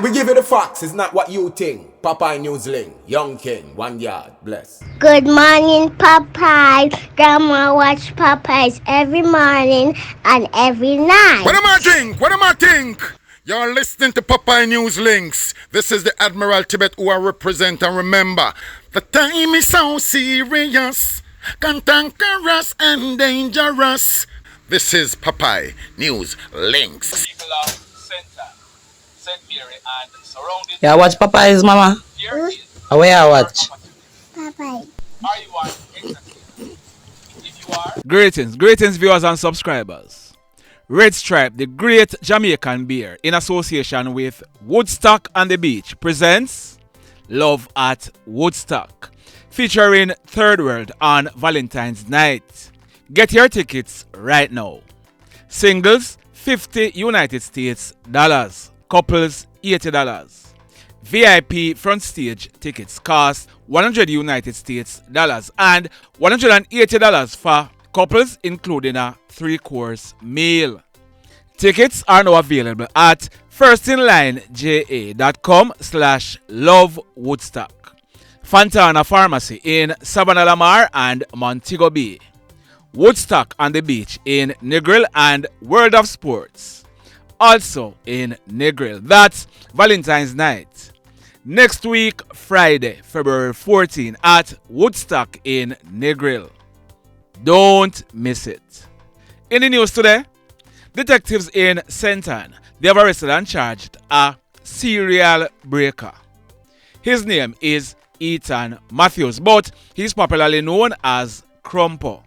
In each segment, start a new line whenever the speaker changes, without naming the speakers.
We give you the facts, it's not what you think. Popeye Newsling, Young King, 1 yard, bless.
Good morning, Popeye. Grandma watch Popeyes every morning and every night.
What am I think? What am I think? You're listening to Popeye News Links. This is the Admiral Tibet who I represent, and remember, the time is so serious, cantankerous and dangerous. This is Popeye News Links.
People of Center, St. Mary and surrounding.
Yeah, watch Popeyes, mama.
Here is
Where I watch?
Popeye.
are you on exactly? If you are,
Greetings viewers and subscribers. Red Stripe, the great Jamaican beer, in association with Woodstock and the Beach, presents Love at Woodstock, featuring Third World on Valentine's night. Get your tickets right now. Singles, $50 United States dollars. Couples, $80. VIP front stage tickets cost $100 United States dollars and $180 for couples, including a 3-course meal. Tickets are now available at firstinlineja.com/lovewoodstock, Fontana Pharmacy in Savannah Lamar and Montego Bay, Woodstock on the Beach in Negril, and World of Sports, also in Negril. That's Valentine's night. Next week, Friday, February 14 at Woodstock in Negril. Don't miss it. In the news today, detectives in Senton, they have arrested and charged a serial breaker. His name is Eaton Matthews, but he's popularly known as Crumpo.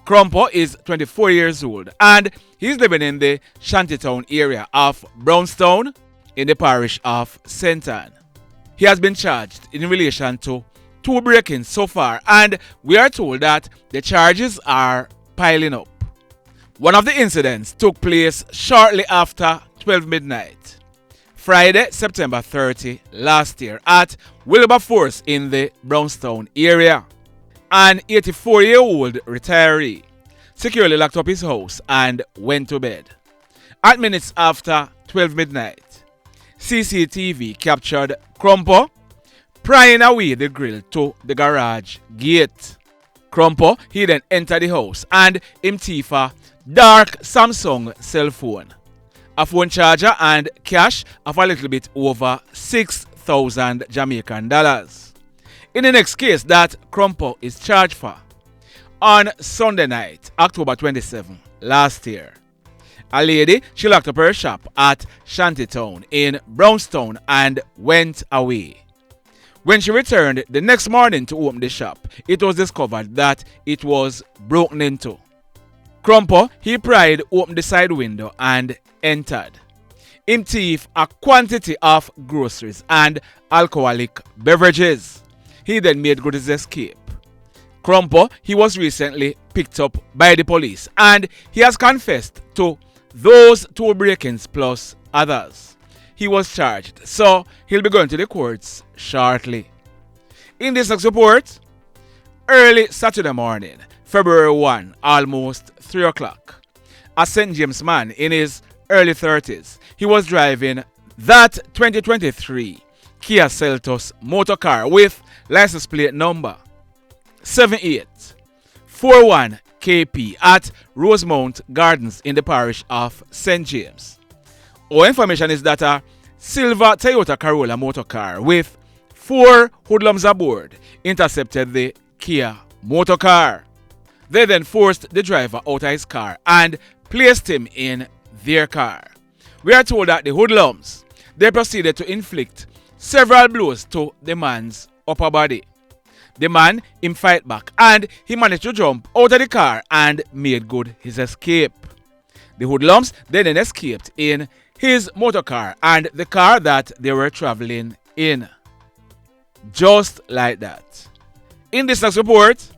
Crumpo is 24 years old and he's living in the Shantytown area of Brownstown in the parish of Senton. He has been charged in relation to 2 break-ins so far, and we are told that the charges are piling up. One of the incidents took place shortly after 12 midnight, Friday, September 30 last year at Wilberforce in the Brownstown area. An 84-year-old retiree securely locked up his house and went to bed. At minutes after 12 midnight, CCTV captured Crumpo prying away the grill to the garage gate. Crumpo, he then entered the house and him thief a dark Samsung cell phone, a phone charger and cash of a little bit over 6,000 Jamaican dollars. In the next case that Crumpo is charged for, on Sunday night, October 27 last year, a lady, she locked up her shop at Shantytown in Brownstown and went away. When she returned the next morning to open the shop, it was discovered that it was broken into. Crumpo, he pried open the side window and entered. Him thief a quantity of groceries and alcoholic beverages. He then made good his escape. Crumpo, he was recently picked up by the police and he has confessed to those 2 break-ins plus others. He was charged, so he'll be going to the courts shortly. In this next report, early Saturday morning, February 1, almost 3 o'clock, a St. James man in his early 30s, he was driving that 2023 Kia Seltos motor car with license plate number 7841 KP at Rosemount Gardens in the parish of St. James. Our information is that a silver Toyota Corolla motor car with 4 hoodlums aboard intercepted the Kia motor car. They then forced the driver out of his car and placed him in their car. We are told that the hoodlums, they proceeded to inflict several blows to the man's upper body. The man, him fight back and he managed to jump out of the car and made good his escape. The hoodlums then escaped in his motor car and the car that they were traveling in. Just like that. In this next report,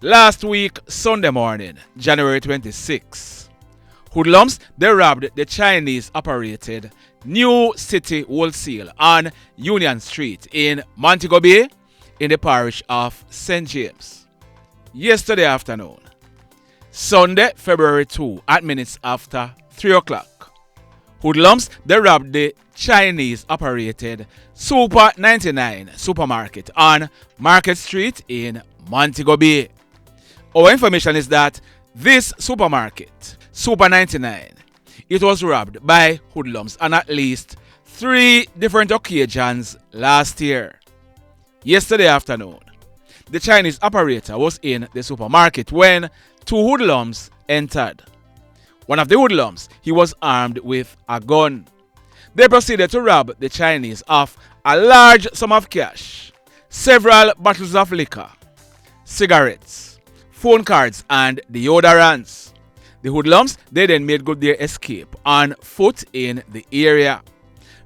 last week Sunday morning, January 26, hoodlums, they robbed the Chinese operated New City Wholesale on Union Street in Montego Bay in the parish of St. James. Yesterday afternoon, Sunday, February 2, at minutes after 3 o'clock, Hoodlums, they robbed the Chinese-operated Super 99 supermarket on Market Street in Montego Bay. Our information is that this supermarket, Super 99, it was robbed by hoodlums on at least 3 different occasions last year. Yesterday afternoon, the Chinese operator was in the supermarket when 2 hoodlums entered. One of the hoodlums, he was armed with a gun. They proceeded to rob the Chinese of a large sum of cash, several bottles of liquor, cigarettes, phone cards, and deodorants. The hoodlums, they then made good their escape on foot in the area.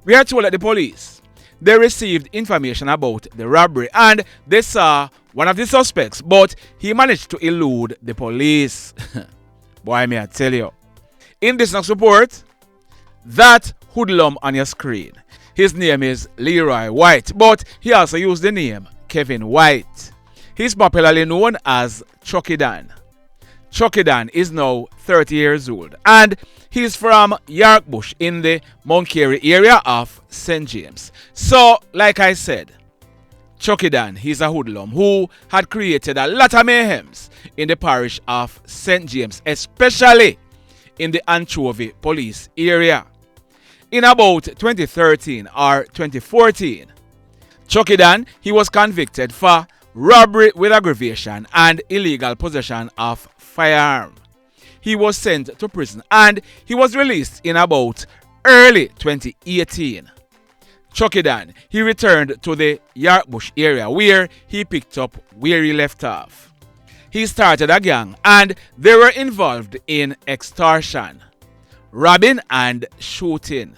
We are told that the police, they received information about the robbery and they saw one of the suspects, but he managed to elude the police. Boy, may I tell you. In this next report, that hoodlum on your screen, his name is Leroy White, but he also used the name Kevin White. He's popularly known as Chucky Dan. Chucky Dan is now 30 years old and he's from Yorkbush in the Mount Carey area of St. James. So, like I said, Chucky Dan, he's a hoodlum who had created a lot of mayhems in the parish of St. James, especially in the Anchovy police area. In about 2013 or 2014, Chucky Dan, he was convicted for robbery with aggravation and illegal possession of firearm. He was sent to prison and he was released in about early 2018. Chucky Dan, he returned to the Yorkbush area where he picked up where he left off. He started a gang and they were involved in extortion, robbing and shooting.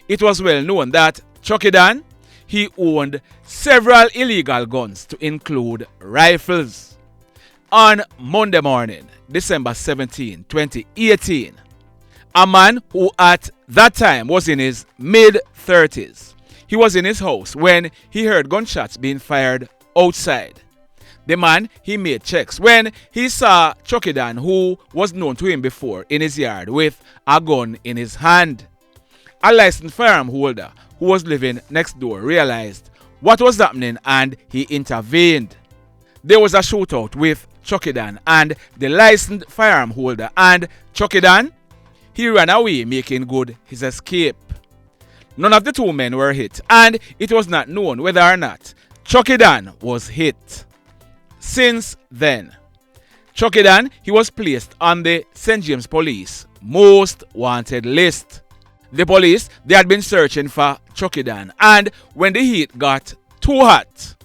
It was well known that Chucky Dan, he owned several illegal guns to include rifles. On Monday morning, December 17, 2018, a man who at that time was in his mid-30s, he was in his house when he heard gunshots being fired outside. The man, he made checks when he saw Chucky Dan, who was known to him before, in his yard with a gun in his hand. A licensed firearm holder who was living next door realized what was happening and he intervened. There was a shootout with Chucky Dan and the licensed firearm holder, and Chucky Dan, he ran away, making good his escape. None of the 2 men were hit and it was not known whether or not Chucky Dan was hit. Since then, Chucky Dan, he was placed on the St. James Police Most Wanted list. The police, they had been searching for Chucky Dan, and when the heat got too hot,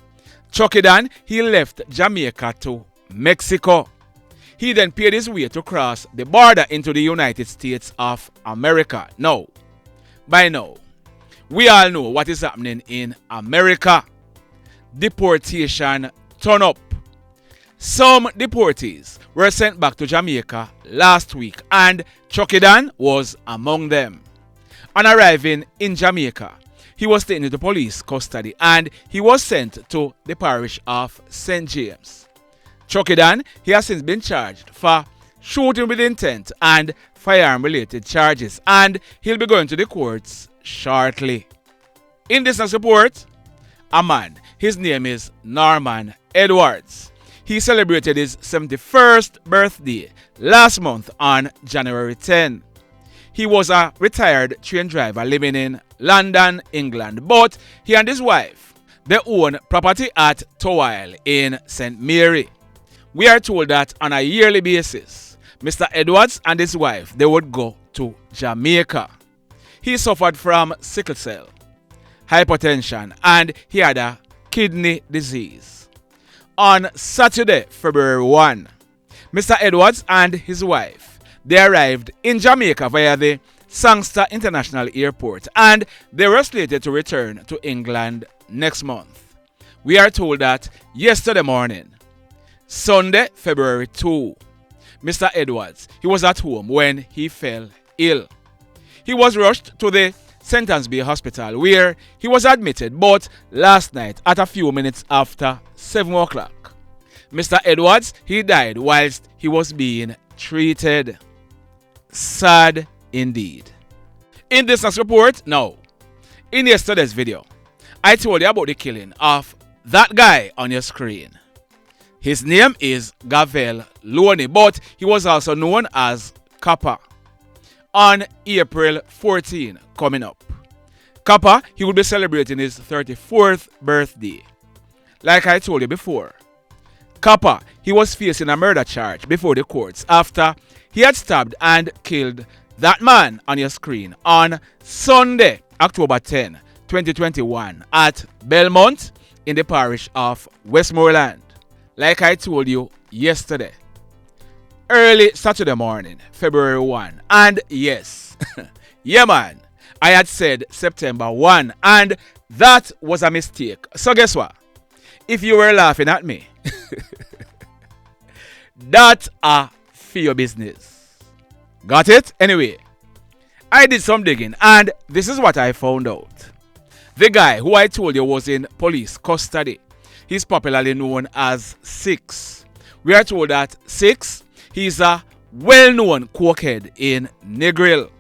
Chucky Dan, he left Jamaica to Mexico. He then paid his way to cross the border into the United States of America. Now, by now, we all know what is happening in America. Deportation turn up. Some deportees were sent back to Jamaica last week and Chucky Dan was among them. On arriving in Jamaica, he was taken into police custody and he was sent to the parish of St. James. Chucky Dan, he has since been charged for shooting with intent and firearm-related charges, and he'll be going to the courts shortly. In this next report, a man, his name is Norman Edwards. He celebrated his 71st birthday last month on January 10. He was a retired train driver living in London, England, but he and his wife, they own property at Towile in St. Mary. We are told that on a yearly basis, Mr. Edwards and his wife, they would go to Jamaica. He suffered from sickle cell, hypertension, and he had a kidney disease. On Saturday, February 1, Mr. Edwards and his wife, they arrived in Jamaica via the Sangster International Airport and they were slated to return to England next month. We are told that yesterday morning, Sunday, February 2, Mr. Edwards, he was at home when he fell ill. He was rushed to the St. Anne's Hospital where he was admitted, but last night at a few minutes after 7 o'clock, Mr. Edwards, he died whilst he was being treated. Sad indeed. In this next report, no. In yesterday's video, I told you about the killing of that guy on your screen. His name is Gavel Loney, but he was also known as Kappa. On April 14 coming up, Kappa, he will be celebrating his 34th birthday. Like I told you before, Kappa, he was facing a murder charge before the courts after he had stabbed and killed that man on your screen on Sunday, October 10, 2021 at Belmont in the parish of Westmoreland. Like I told you yesterday. Early Saturday morning, February 1. And yes, yeah man, I had said September 1 and that was a mistake. So guess what? If you were laughing at me, that's for your business. Got it? Anyway, I did some digging and this is what I found out. The guy who I told you was in police custody, he's popularly known as Six. We are told that Six, he's a well-known cokehead in Negril.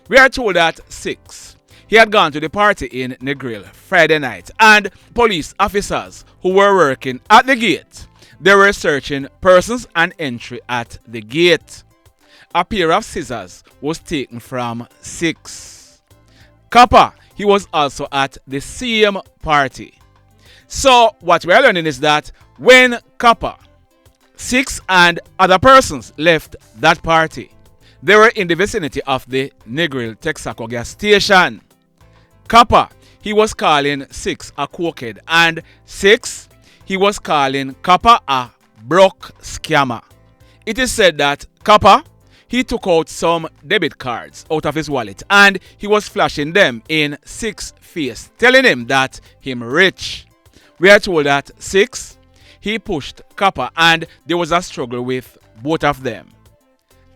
We are told that Six, he had gone to the party in Negril Friday night and police officers who were working at the gate, they were searching persons and entry at the gate. A pair of scissors was taken from Six. Kappa, he was also at the same party. So what we are learning is that when Kappa, Six and other persons left that party, they were in the vicinity of the Negril Texaco gas station. Kappa, he was calling Six a cokehead and Six, he was calling Kappa a broke scammer. It is said that Kappa, he took out some debit cards out of his wallet and he was flashing them in Six's face, telling him that him rich. We are told that Six, he pushed Kappa and there was a struggle with both of them.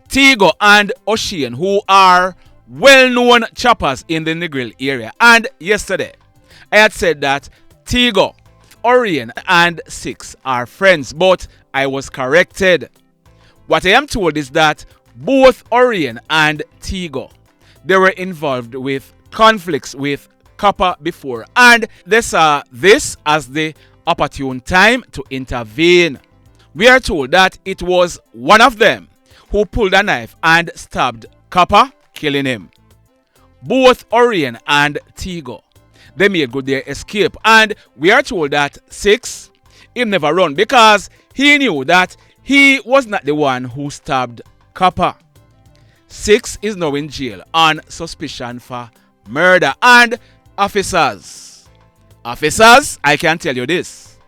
Tigo and Ocean, who are well-known choppers in the Negril area. And yesterday, I had said that Tigo, Orane and Six are friends, but I was corrected. What I am told is that both Orane and Tigo, they were involved with conflicts with Kappa before, and they saw this as the opportune time to intervene. We are told that it was one of them who pulled a knife and stabbed Kappa, killing him. Both Orane and Tigo, they made good their escape, and we are told that Six, he never run because he knew that he was not the one who stabbed Kappa. Six is now in jail on suspicion for murder. And officers, I can tell you this.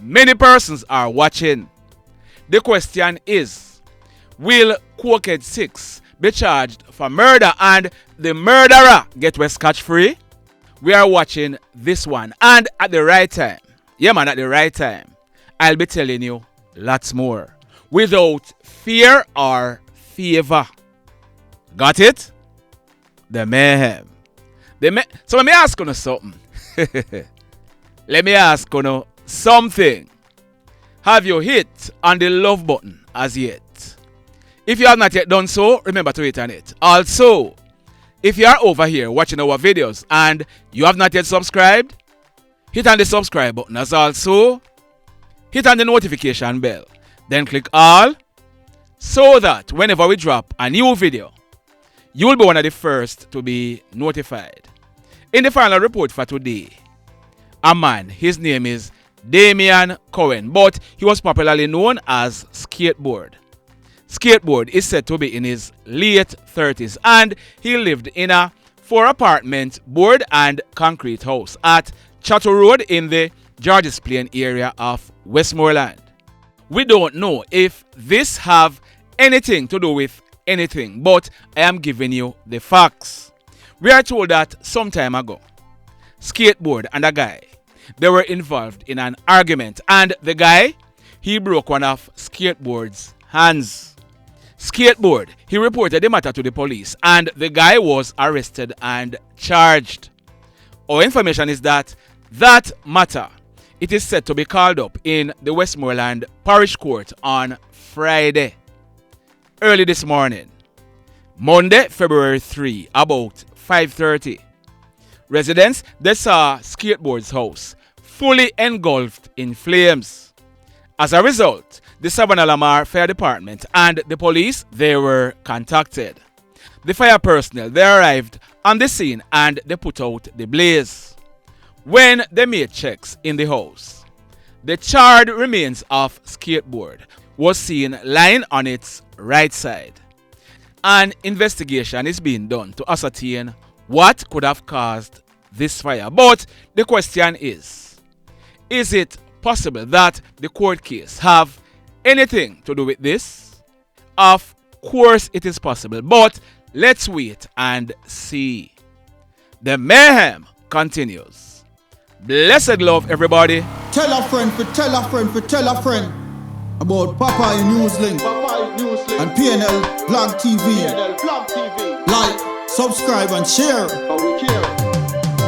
Many persons are watching. The question is, will cokehead Six be charged for murder and the murderer get away scot-free? We are watching this one, and at the right time, yeah man, at the right time, I'll be telling you lots more without fear or favor. Got it? The mayhem. So let me ask you something. Let me ask you something. Have you hit on the love button as yet? If you have not yet done so, remember to hit on it. Also, if you are over here watching our videos and you have not yet subscribed, hit on the subscribe button. As also, hit on the notification bell. Then click all so that whenever we drop a new video, you will be one of the first to be notified. In the final report for today, a man, his name is Damion Cohen, but he was popularly known as Skateboard. Skateboard is said to be in his late 30s and he lived in a 4-apartment board and concrete house at Chatto Road in the Georges Plain area of Westmoreland. We don't know if this have anything to do with anything, but I am giving you the facts. We are told that some time ago, Skateboard and a guy, they were involved in an argument and the guy, he broke one of Skateboard's hands. Skateboard, he reported the matter to the police and the guy was arrested and charged. Our information is that matter, it is set to be called up in the Westmoreland Parish Court on Friday. Early this morning, Monday, February 3, about 5:30. Residents, they saw Skateboard's house fully engulfed in flames. As a result, the Savannah Lamar Fire Department and the police, they were contacted. The fire personnel, they arrived on the scene and they put out the blaze. When they made checks in the house, the charred remains of Skateboard was seen lying on its right side. An investigation is being done to ascertain what could have caused this fire. But the question is it possible that the court case have anything to do with this? Of course it is possible, but let's wait and see. The mayhem continues. Blessed love, everybody.
Tell a friend for tell a friend for tell a friend about Popeye Newslink and PNL Blog TV. Like, subscribe and share.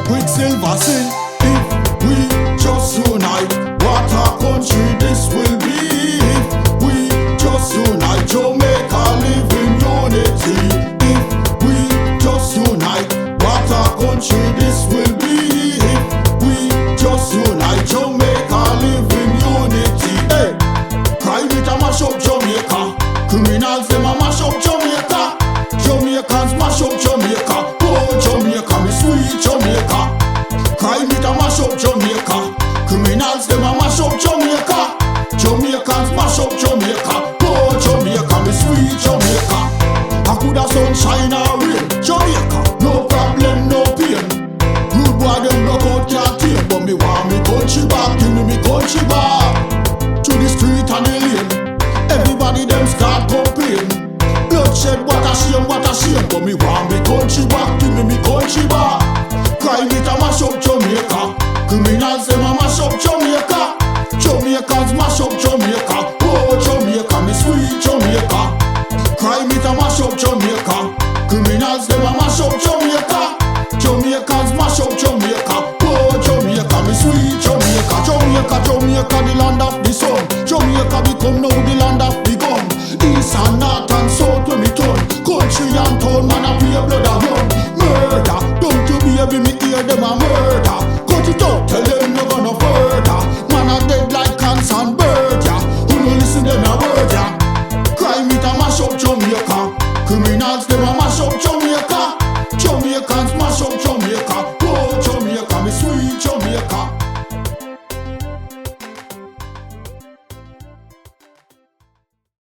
Quicksilver sing, if we just unite, what a country this will be. If we just unite, Jamaica live in unity. If we just unite, what a country this will be. If we just unite, Jamaica live in unity. Hey, crime it a mash up Jamaica. Criminals them a mash up Jamaica. Jamaicans mash up Jamaica. Oh Jamaica, me sweet Jamaica. Crime it a mash up Jamaica. Criminals them a mash up Jamaica. Jamaicans mash up Jamaica. Oh Jamaica, me sweet Jamaica. I coulda sunshine or rain. Jamaica, no problem, no pain. Rude boy them knock out can't tame, but me want me country back. Give me country back. To the street and the lane, everybody them start complain. Bloodshed, what a shame, but me want me country back. Give me country back. Crime it a mash up Jamaica. Criminals them a mash up Jamaica. Jamaicans mash up Jamaica. Oh Jamaica, me sweet Jamaica. Crime it a mash up Jamaica. Criminals them a mash up Jamaica. Jamaicans mash up Jamaica. Oh Jamaica, me sweet Jamaica. Jamaica, the land of the sun. Jamaica become now the land of the gun. East and north